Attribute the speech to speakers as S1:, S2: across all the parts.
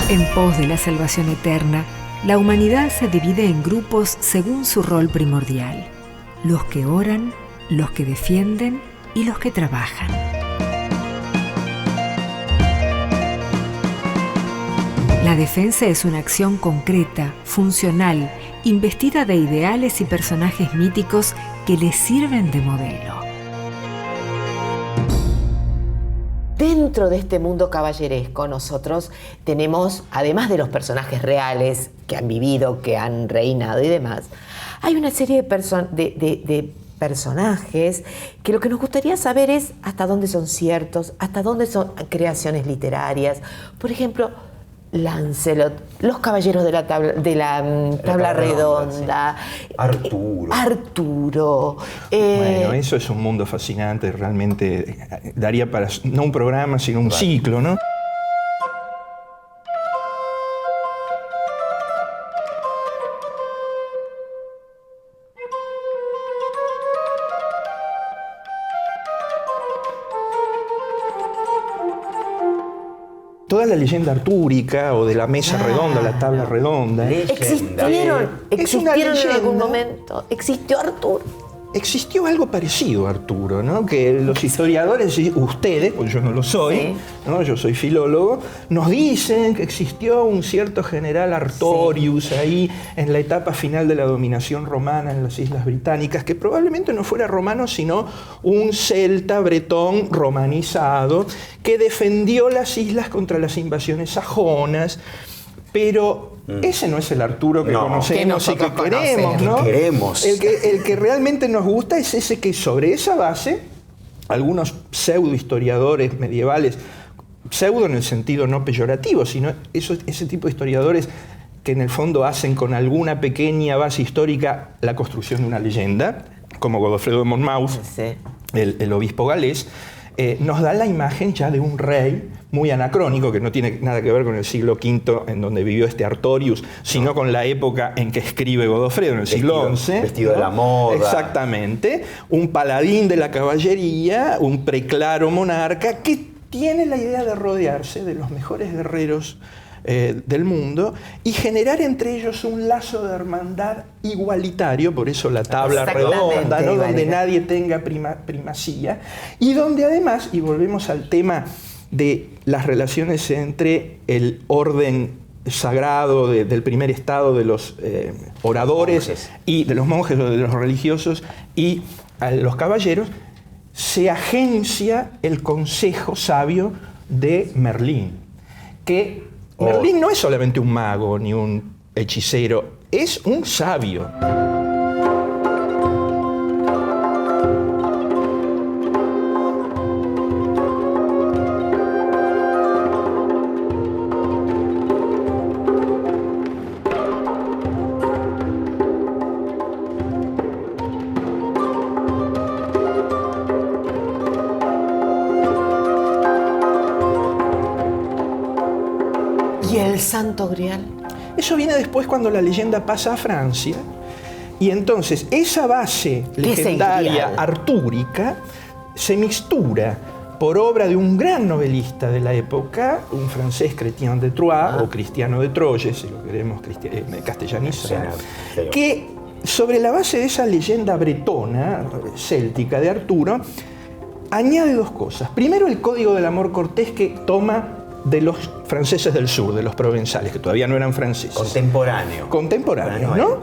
S1: En pos de la salvación eterna, la humanidad se divide en grupos según su rol primordial: los que oran, los que defienden y los que trabajan. La defensa es una acción concreta, funcional, investida de ideales y personajes míticos que le sirven de modelo.
S2: Dentro de este mundo caballeresco nosotros tenemos, además de los personajes reales que han vivido, que han reinado y demás, hay una serie de personajes que lo que nos gustaría saber es hasta dónde son ciertos, hasta dónde son creaciones literarias. Por ejemplo, Lancelot, los caballeros de la tabla redonda,
S3: sí. Arturo.
S4: Bueno, eso es un mundo fascinante, realmente daría para no un programa, sino un ciclo, ¿no? Toda la leyenda artúrica o de la mesa redonda, la tabla redonda.
S2: ¿Existieron en algún momento? ¿Existió Arturo?
S4: Existió algo parecido a Arturo, ¿no? Que los historiadores, ustedes, pues yo no lo soy, sí, ¿no? Yo soy filólogo, nos dicen que existió un cierto general Artorius, sí, ahí en la etapa final de la dominación romana en las Islas Británicas, que probablemente no fuera romano, sino un celta bretón romanizado que defendió las islas contra las invasiones sajonas, pero ese no es el Arturo que conocemos y que queremos, ¿no? El que realmente nos gusta es ese que sobre esa base, algunos pseudohistoriadores medievales, pseudo en el sentido no peyorativo, sino ese tipo de historiadores que en el fondo hacen con alguna pequeña base histórica la construcción de una leyenda, como Godofredo de Monmouth, sí, el obispo galés, nos da la imagen ya de un rey muy anacrónico, que no tiene nada que ver con el siglo V en donde vivió este Artorius, sino con la época en que escribe Godofredo, en el siglo XI.
S3: Vestido de la moda.
S4: Exactamente. Un paladín de la caballería, un preclaro monarca que tiene la idea de rodearse de los mejores guerreros del mundo y generar entre ellos un lazo de hermandad igualitario, por eso la tabla redonda, ¿no? Donde nadie tenga primacía, y donde además, y volvemos al tema de las relaciones entre el orden sagrado del primer estado de los oradores y de los monjes o de los religiosos y los caballeros, se agencia el consejo sabio de Merlín, que Merlín no es solamente un mago ni un hechicero, es un sabio.
S2: Santo Grial.
S4: Eso viene después cuando la leyenda pasa a Francia y entonces esa base legendaria artúrica se mistura por obra de un gran novelista de la época, un francés, Chrétien de Troyes, o Cristiano de Troyes, si lo queremos castellanizar, que sobre la base de esa leyenda bretona, céltica de Arturo, añade dos cosas. Primero, el código del amor cortés que toma de los franceses del sur, de los provenzales, que todavía no eran franceses. Contemporáneo, ¿no?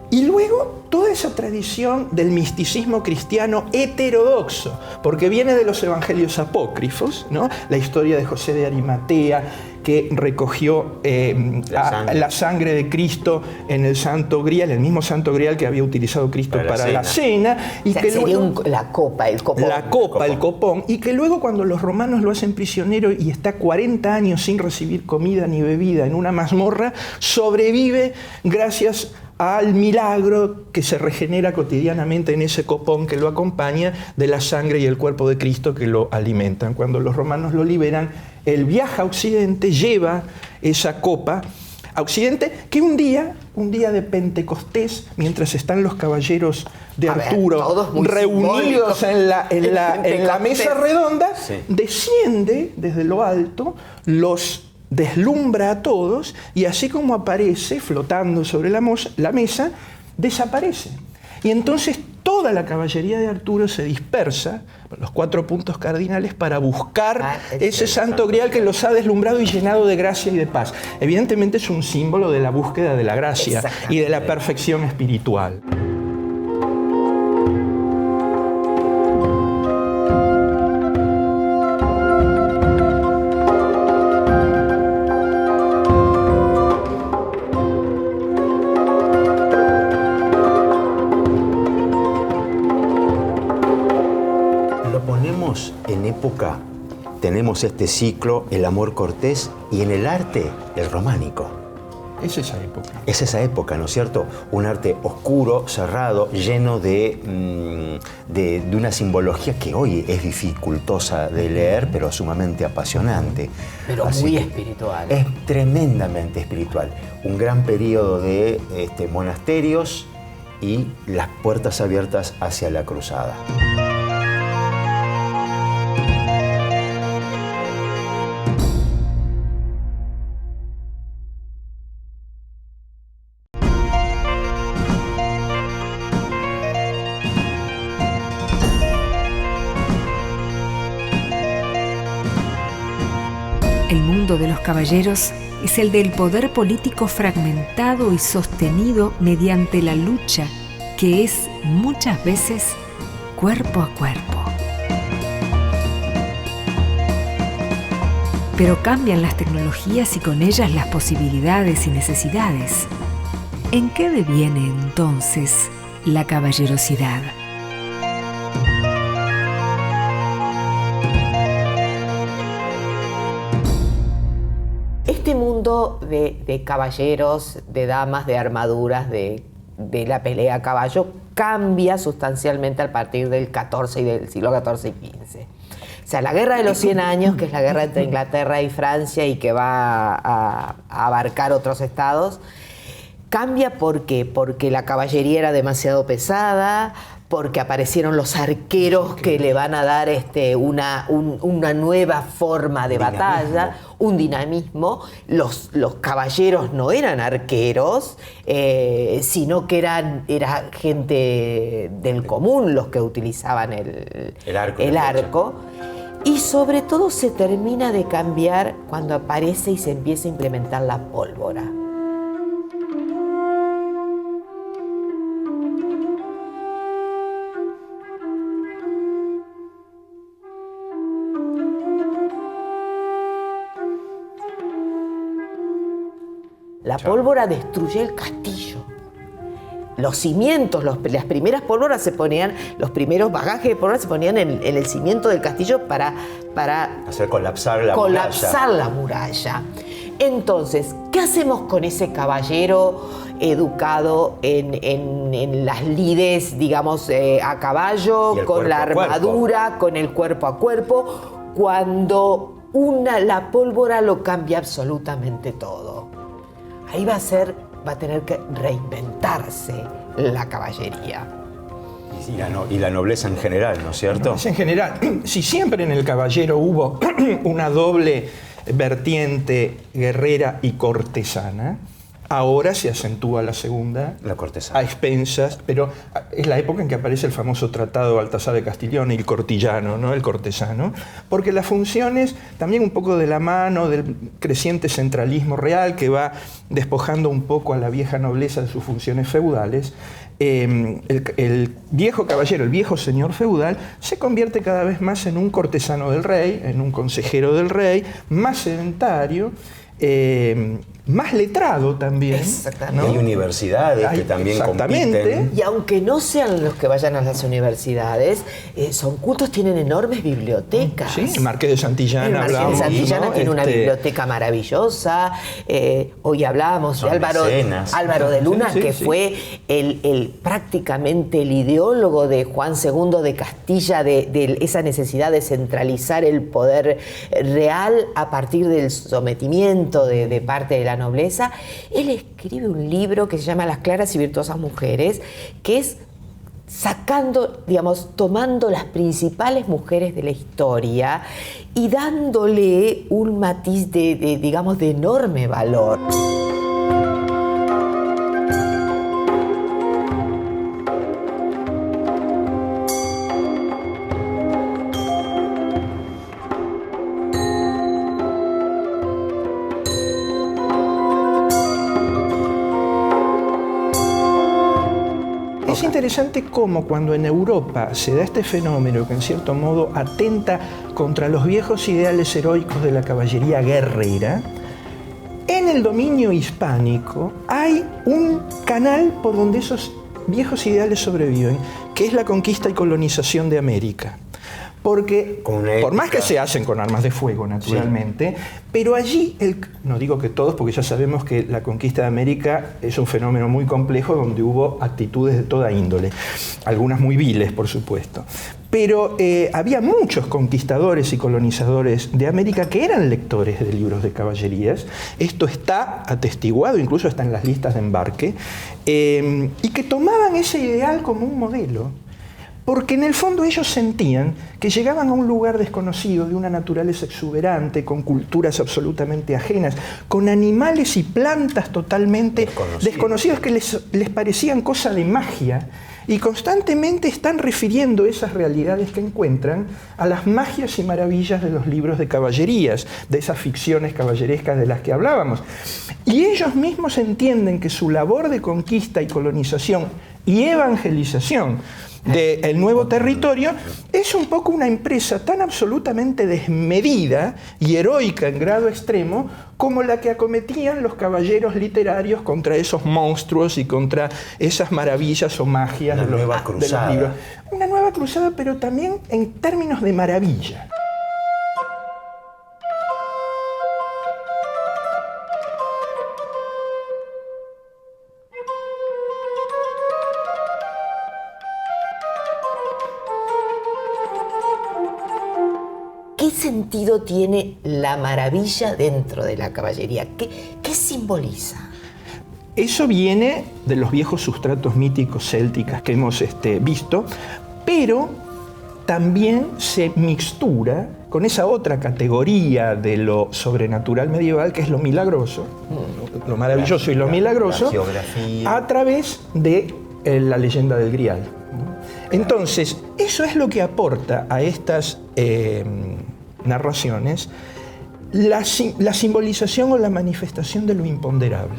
S4: Y luego toda esa tradición del misticismo cristiano heterodoxo, porque viene de los evangelios apócrifos, ¿no? La historia de José de Arimatea, que recogió la sangre de Cristo en el Santo Grial, el mismo Santo Grial que había utilizado Cristo para la cena. Y que
S2: sería la copa, el copón.
S4: La copa, el copón. Y que luego cuando los romanos lo hacen prisionero y está 40 años sin recibir comida ni bebida en una mazmorra, sobrevive gracias al milagro que se regenera cotidianamente en ese copón que lo acompaña de la sangre y el cuerpo de Cristo que lo alimentan. Cuando los romanos lo liberan, él viaja a Occidente, lleva esa copa a Occidente, que un día de Pentecostés, mientras están los caballeros de Arturo reunidos en la mesa redonda, desciende desde lo alto los deslumbra a todos y así como aparece flotando sobre la mesa, desaparece. Y entonces toda la caballería de Arturo se dispersa, los 4 puntos cardinales, para buscar ese santo grial que los ha deslumbrado y llenado de gracia y de paz. Evidentemente es un símbolo de la búsqueda de la gracia y de la perfección espiritual.
S3: En época tenemos este ciclo, el amor cortés, y en el arte, el románico.
S4: Es esa época.
S3: Es esa época, ¿no es cierto? Un arte oscuro, cerrado, lleno de una simbología que hoy es dificultosa de leer, pero sumamente apasionante.
S2: Pero así muy espiritual.
S3: Es tremendamente espiritual. Un gran periodo de monasterios y las puertas abiertas hacia la cruzada.
S1: El mundo de los caballeros es el del poder político fragmentado y sostenido mediante la lucha, que es muchas veces cuerpo a cuerpo. Pero cambian las tecnologías y con ellas las posibilidades y necesidades. ¿En qué deviene entonces la caballerosidad?
S2: Este mundo de caballeros, de damas, de armaduras, de la pelea a caballo, cambia sustancialmente a partir del XIV y del siglo XIV y XV. O sea, la Guerra de los 100 años, que es la guerra entre Inglaterra y Francia y que va a abarcar otros estados, cambia ¿por qué? Porque la caballería era demasiado pesada, porque aparecieron los arqueros que le van a dar una nueva forma de batalla, un dinamismo. Los caballeros no eran arqueros, sino que era gente del común los que utilizaban el arco. Y sobre todo se termina de cambiar cuando aparece y se empieza a implementar la pólvora. La pólvora destruye el castillo. Los cimientos, las primeras pólvoras se ponían, los primeros bagajes de pólvora se ponían en el cimiento del castillo para
S3: hacer colapsar la muralla.
S2: Entonces, ¿qué hacemos con ese caballero educado en las lides, digamos, a caballo, con la armadura, con el cuerpo a cuerpo, cuando la pólvora lo cambia absolutamente todo? Ahí va a tener que reinventarse la caballería.
S3: Y la nobleza en general, ¿no es cierto?
S4: La nobleza en general. Si siempre en el caballero hubo una doble vertiente guerrera y cortesana, ahora se acentúa la segunda,
S3: la cortesana,
S4: a expensas, pero es la época en que aparece el famoso tratado de Baltasar de Castiglione, el cortillano, ¿no? El cortesano, porque las funciones, también un poco de la mano del creciente centralismo real que va despojando un poco a la vieja nobleza de sus funciones feudales, el viejo caballero, el viejo señor feudal, se convierte cada vez más en un cortesano del rey, en un consejero del rey, más sedentario, más letrado también.
S2: Exactamente.
S3: Hay universidades que también compiten.
S2: Y aunque no sean los que vayan a las universidades, son cultos, tienen enormes bibliotecas.
S4: Sí, el Marqués de Santillana.
S2: El Marqués de Santillana tiene una biblioteca maravillosa. Hoy hablábamos de Álvaro de Luna, que fue prácticamente el ideólogo de Juan II de Castilla, de esa necesidad de centralizar el poder real a partir del sometimiento de parte de la nobleza. Él escribe un libro que se llama Las claras y virtuosas mujeres, que es sacando, digamos, tomando las principales mujeres de la historia y dándole un matiz digamos, de enorme valor.
S4: Es interesante cómo cuando en Europa se da este fenómeno que en cierto modo atenta contra los viejos ideales heroicos de la caballería guerrera, en el dominio hispánico hay un canal por donde esos viejos ideales sobreviven, que es la conquista y colonización de América. Porque, por más que se hacen con armas de fuego, naturalmente, sí, pero allí, no digo que todos, porque ya sabemos que la conquista de América es un fenómeno muy complejo donde hubo actitudes de toda índole, algunas muy viles, por supuesto. Pero había muchos conquistadores y colonizadores de América que eran lectores de libros de caballerías. Esto está atestiguado, incluso está en las listas de embarque, y que tomaban ese ideal como un modelo. Porque en el fondo ellos sentían que llegaban a un lugar desconocido, de una naturaleza exuberante, con culturas absolutamente ajenas, con animales y plantas totalmente desconocidos que les parecían cosa de magia, y constantemente están refiriendo esas realidades que encuentran a las magias y maravillas de los libros de caballerías, de esas ficciones caballerescas de las que hablábamos. Y ellos mismos entienden que su labor de conquista y colonización y evangelización del nuevo territorio es un poco una empresa tan absolutamente desmedida y heroica en grado extremo como la que acometían los caballeros literarios contra esos monstruos y contra esas maravillas o magias de los libros. Una nueva cruzada, pero también en términos de maravilla.
S2: ¿Qué sentido tiene la maravilla dentro de la caballería? ¿Qué simboliza?
S4: Eso viene de los viejos sustratos míticos célticos que hemos visto, pero también se mixtura con esa otra categoría de lo sobrenatural medieval, que es lo milagroso, lo maravilloso y lo milagroso, a través de la leyenda del Grial. Entonces, eso es lo que aporta a estas narraciones la simbolización o la manifestación de lo imponderable,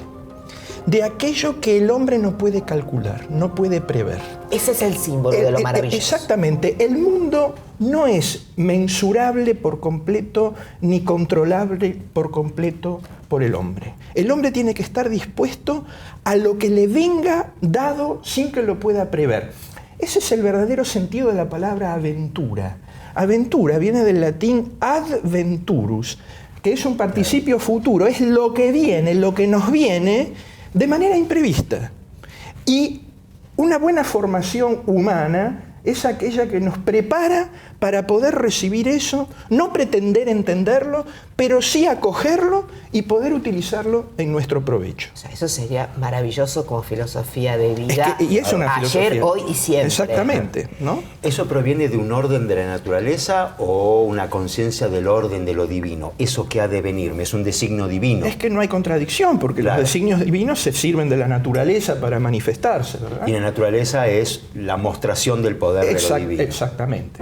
S4: de aquello que el hombre no puede calcular, no puede prever.
S2: Ese es el símbolo de lo maravilloso.
S4: Exactamente. El mundo no es mensurable por completo ni controlable por completo por el hombre. El hombre tiene que estar dispuesto a lo que le venga dado sin que lo pueda prever. Ese es el verdadero sentido de la palabra aventura. Aventura viene del latín adventurus, que es un participio futuro, es lo que viene, lo que nos viene de manera imprevista. Y una buena formación humana es aquella que nos prepara para poder recibir eso, no pretender entenderlo, pero sí acogerlo y poder utilizarlo en nuestro provecho.
S2: O sea, eso sería maravilloso como filosofía de vida.
S4: Y es una
S2: ayer,
S4: filosofía.
S2: hoy y siempre.
S4: Exactamente, ¿no?
S3: ¿Eso proviene de un orden de la naturaleza o una conciencia del orden de lo divino? ¿Eso que ha de venirme? ¿Es un designio divino?
S4: Es que no hay contradicción, porque los designios divinos se sirven de la naturaleza para manifestarse, ¿verdad?
S3: Y la naturaleza es la mostración del poder de lo divino.
S4: Exactamente.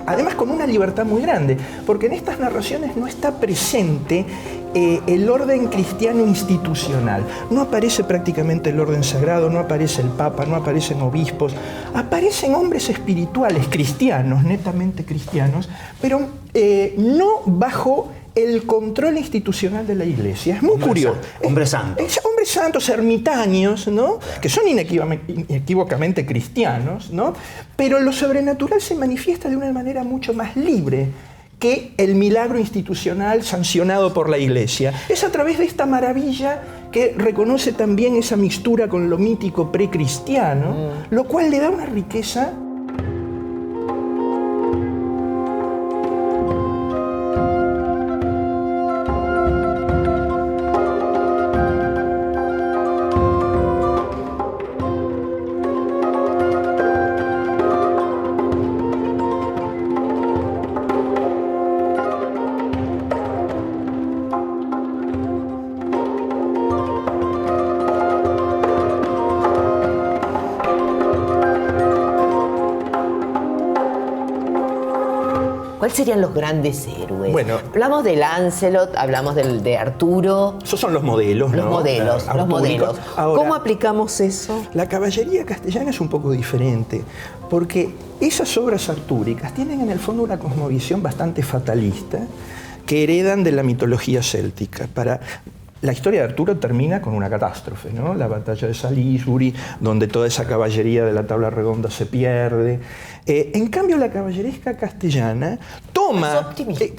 S4: Además, con una libertad muy grande, porque en estas narraciones no está presente el orden cristiano institucional. No aparece prácticamente el orden sagrado, no aparece el Papa, no aparecen obispos. Aparecen hombres espirituales, cristianos, netamente cristianos, pero no bajo el control institucional de la Iglesia. Es muy curioso.
S3: Hombres santos.
S4: Hombres santos, ermitaños, ¿no? Que son inequívocamente cristianos, ¿no? Pero lo sobrenatural se manifiesta de una manera mucho más libre que el milagro institucional sancionado por la Iglesia. Es a través de esta maravilla que reconoce también esa mixtura con lo mítico precristiano, lo cual le da una riqueza
S2: ¿Cuáles serían los grandes héroes?
S4: Bueno,
S2: hablamos de Lancelot, hablamos de Arturo.
S4: Esos son los modelos, ¿no?
S2: Los modelos.
S4: Ahora,
S2: ¿cómo aplicamos eso?
S4: La caballería castellana es un poco diferente, porque esas obras artúricas tienen en el fondo una cosmovisión bastante fatalista que heredan de la mitología céltica. La historia de Arturo termina con una catástrofe, ¿no? La batalla de Salisbury, donde toda esa caballería de la tabla redonda se pierde. En cambio, la caballeresca castellana toma...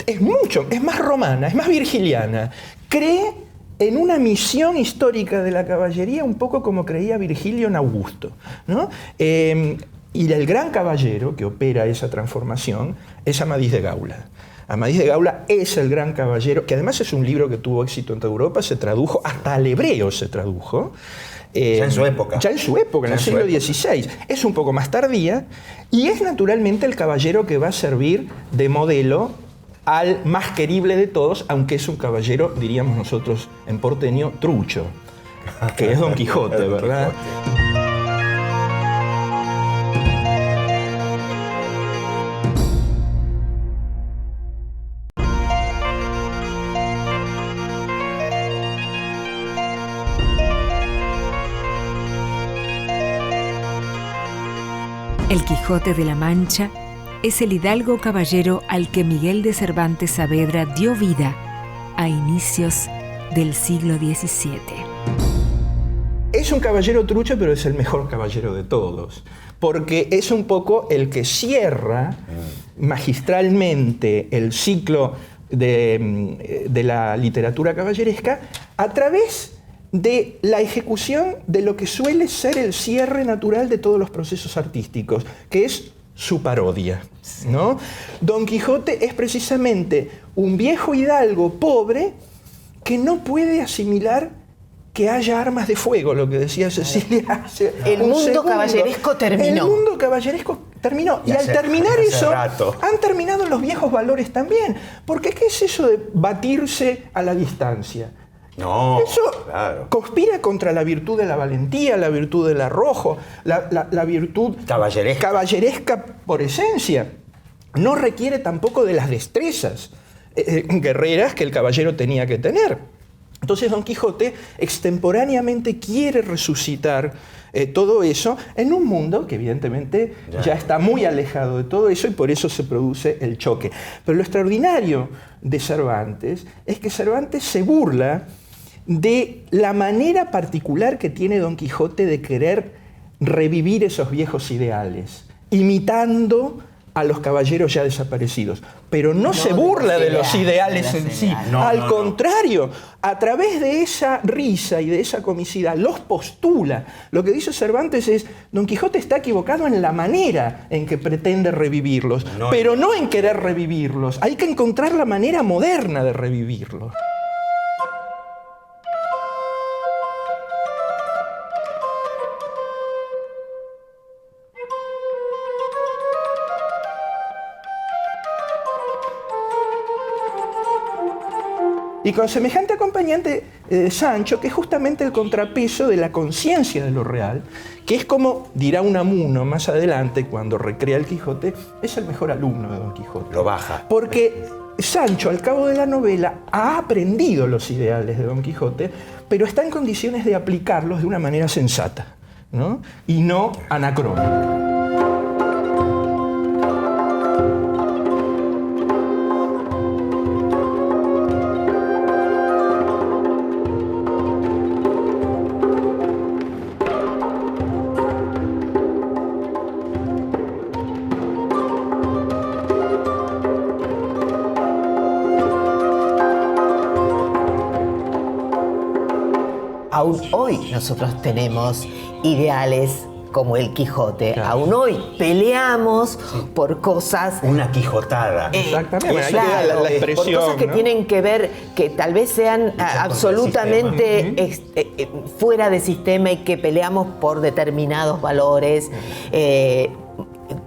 S4: Es más romana, es más virgiliana. Cree en una misión histórica de la caballería un poco como creía Virgilio en Augusto, ¿no? Y el gran caballero que opera esa transformación es Amadís de Gaula. Amadís de Gaula es el gran caballero, que además es un libro que tuvo éxito en toda Europa, se tradujo, hasta al hebreo se tradujo.
S3: Ya en su época.
S4: Ya en su época, en el siglo XVI. Es un poco más tardía y es naturalmente el caballero que va a servir de modelo al más querible de todos, aunque es un caballero, diríamos nosotros en porteño, trucho, que es Don Quijote, ¿verdad?
S1: El Quijote de la Mancha es el hidalgo caballero al que Miguel de Cervantes Saavedra dio vida a inicios del siglo XVII.
S4: Es un caballero trucho, pero es el mejor caballero de todos, porque es un poco el que cierra magistralmente el ciclo de la literatura caballeresca a través de la ejecución de lo que suele ser el cierre natural de todos los procesos artísticos, que es su parodia, ¿no? Don Quijote es precisamente un viejo hidalgo pobre que no puede asimilar que haya armas de fuego, lo que decía Cecilia.
S2: El mundo caballeresco terminó.
S4: El mundo caballeresco terminó. Y al terminar eso, han terminado los viejos valores también. Porque ¿qué es eso de batirse a la distancia?
S3: No,
S4: eso
S3: claro.
S4: Conspira contra la virtud de la valentía, la virtud del arrojo, la virtud caballeresca por esencia. No requiere tampoco de las destrezas guerreras que el caballero tenía que tener. Entonces Don Quijote extemporáneamente quiere resucitar todo eso en un mundo que evidentemente ya está muy alejado de todo eso y por eso se produce el choque. Pero lo extraordinario de Cervantes es que Cervantes se burla de la manera particular que tiene Don Quijote de querer revivir esos viejos ideales, imitando a los caballeros ya desaparecidos. Pero no se burla de los ideales en sí. Al contrario, a través de esa risa y de esa comicidad los postula. Lo que dice Cervantes es, Don Quijote está equivocado en la manera en que pretende revivirlos, pero no en querer revivirlos. Hay que encontrar la manera moderna de revivirlos. Y con semejante acompañante Sancho, que es justamente el contrapeso de la conciencia de lo real, que es como, dirá Unamuno más adelante, cuando recrea el Quijote, es el mejor alumno de Don Quijote.
S3: Lo baja.
S4: Porque Sancho, al cabo de la novela, ha aprendido los ideales de Don Quijote, pero está en condiciones de aplicarlos de una manera sensata, ¿no? Y no anacrónica.
S2: Aún hoy nosotros tenemos ideales como el Quijote. Claro. Aún hoy peleamos por cosas...
S3: Una quijotada.
S4: Exactamente.
S2: Claro,
S4: la expresión,
S2: por cosas que tienen que ver, que tal vez sean absolutamente fuera de sistema y que peleamos por determinados valores,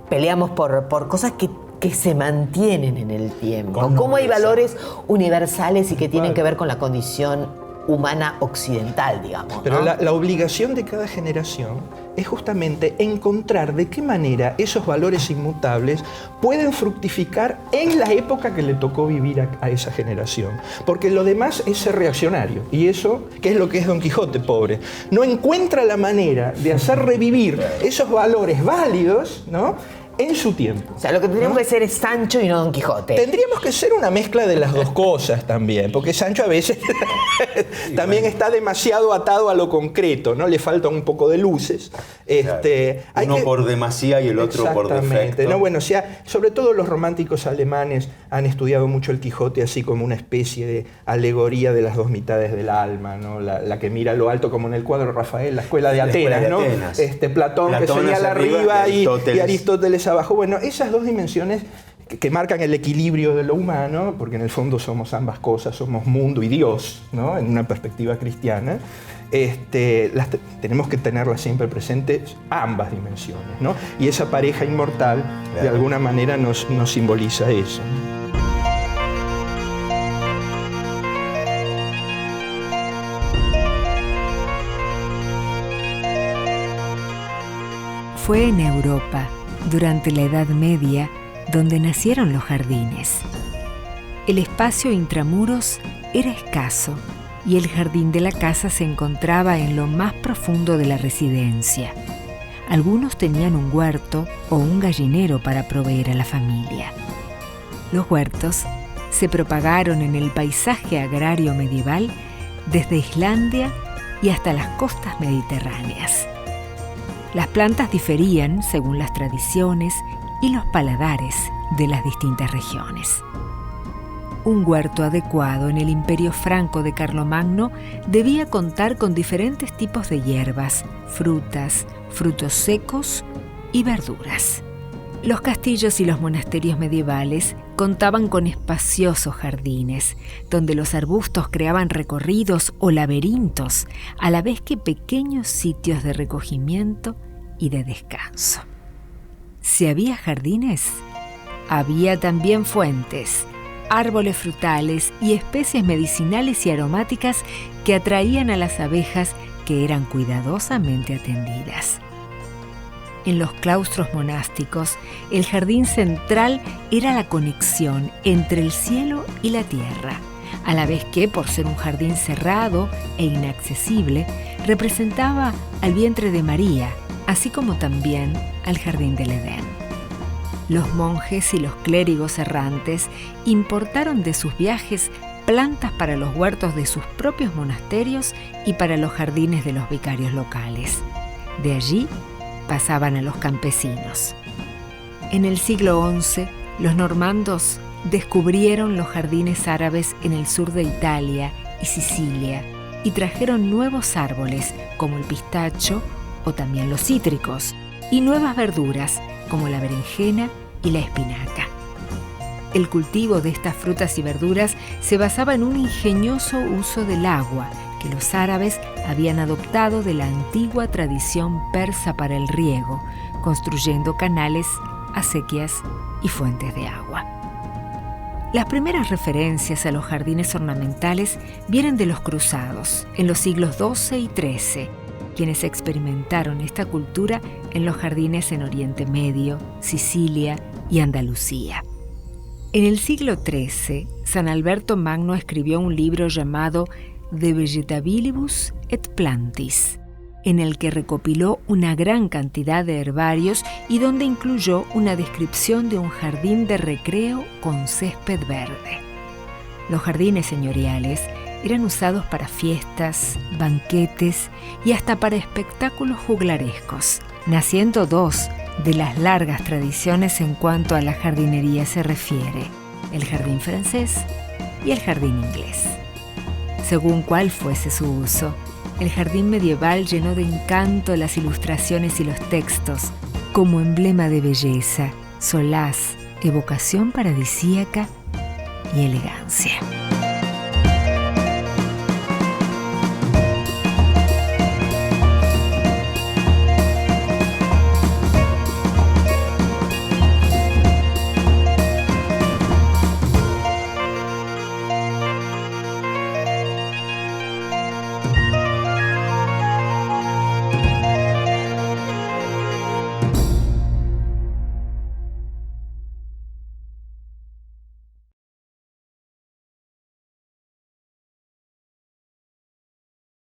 S2: peleamos por cosas que se mantienen en el tiempo. ¿Cómo hay valores universales y que tienen que ver con la condición humana occidental, digamos.
S4: Pero
S2: ¿no?
S4: la obligación de cada generación es justamente encontrar de qué manera esos valores inmutables pueden fructificar en la época que le tocó vivir a esa generación. Porque lo demás es ser reaccionario. Y eso, ¿qué es lo que es Don Quijote, pobre? No encuentra la manera de hacer revivir esos valores válidos, ¿no?, en su tiempo.
S2: O sea, lo que tendríamos que ser es Sancho y no Don Quijote.
S4: Tendríamos que ser una mezcla de las dos cosas también, porque Sancho a veces también está demasiado atado a lo concreto, ¿no? Le falta un poco de luces.
S3: Uno por demasía y el otro por defecto.
S4: No, bueno, sobre todo los románticos alemanes han estudiado mucho el Quijote así como una especie de alegoría de las dos mitades del alma, ¿no? La que mira lo alto, como en el cuadro Rafael, la escuela de Atenas, ¿no? Platón que señala arriba y Aristóteles abajo. Bueno, esas dos dimensiones que marcan el equilibrio de lo humano, porque en el fondo somos ambas cosas, somos mundo y Dios, ¿no?, en una perspectiva cristiana, tenemos que tenerlas siempre presentes, ambas dimensiones, ¿no? Y esa pareja inmortal, de alguna manera, nos simboliza eso.
S1: Fue en Europa, durante la Edad Media, donde nacieron los jardines. El espacio intramuros era escaso y el jardín de la casa se encontraba en lo más profundo de la residencia. Algunos tenían un huerto o un gallinero para proveer a la familia. Los huertos se propagaron en el paisaje agrario medieval desde Islandia y hasta las costas mediterráneas. Las plantas diferían según las tradiciones y los paladares de las distintas regiones. Un huerto adecuado en el Imperio Franco de Carlomagno debía contar con diferentes tipos de hierbas, frutas, frutos secos y verduras. Los castillos y los monasterios medievales contaban con espaciosos jardines, donde los arbustos creaban recorridos o laberintos, a la vez que pequeños sitios de recogimiento y de descanso. Si había jardines, había también fuentes, árboles frutales y especies medicinales y aromáticas que atraían a las abejas que eran cuidadosamente atendidas. En los claustros monásticos, el jardín central era la conexión entre el cielo y la tierra, a la vez que, por ser un jardín cerrado e inaccesible, representaba al vientre de María, así como también al jardín del Edén. Los monjes y los clérigos errantes importaron de sus viajes plantas para los huertos de sus propios monasterios y para los jardines de los vicarios locales. De allí pasaban a los campesinos. En el siglo XI, los normandos descubrieron los jardines árabes en el sur de Italia y Sicilia y trajeron nuevos árboles como el pistacho o también los cítricos y nuevas verduras como la berenjena y la espinaca. El cultivo de estas frutas y verduras se basaba en un ingenioso uso del agua que los árabes habían adoptado de la antigua tradición persa para el riego, construyendo canales, acequias y fuentes de agua. Las primeras referencias a los jardines ornamentales vienen de los cruzados, en los siglos XII y XIII, quienes experimentaron esta cultura en los jardines en Oriente Medio, Sicilia y Andalucía. En el siglo XIII, San Alberto Magno escribió un libro llamado De Vegetabilibus et Plantis, en el que recopiló una gran cantidad de herbarios y donde incluyó una descripción de un jardín de recreo con césped verde. Los jardines señoriales eran usados para fiestas, banquetes y hasta para espectáculos juglarescos, naciendo dos de las largas tradiciones en cuanto a la jardinería se refiere: el jardín francés y el jardín inglés. Según cuál fuese su uso, el jardín medieval llenó de encanto las ilustraciones y los textos como emblema de belleza, solaz, evocación paradisíaca y elegancia.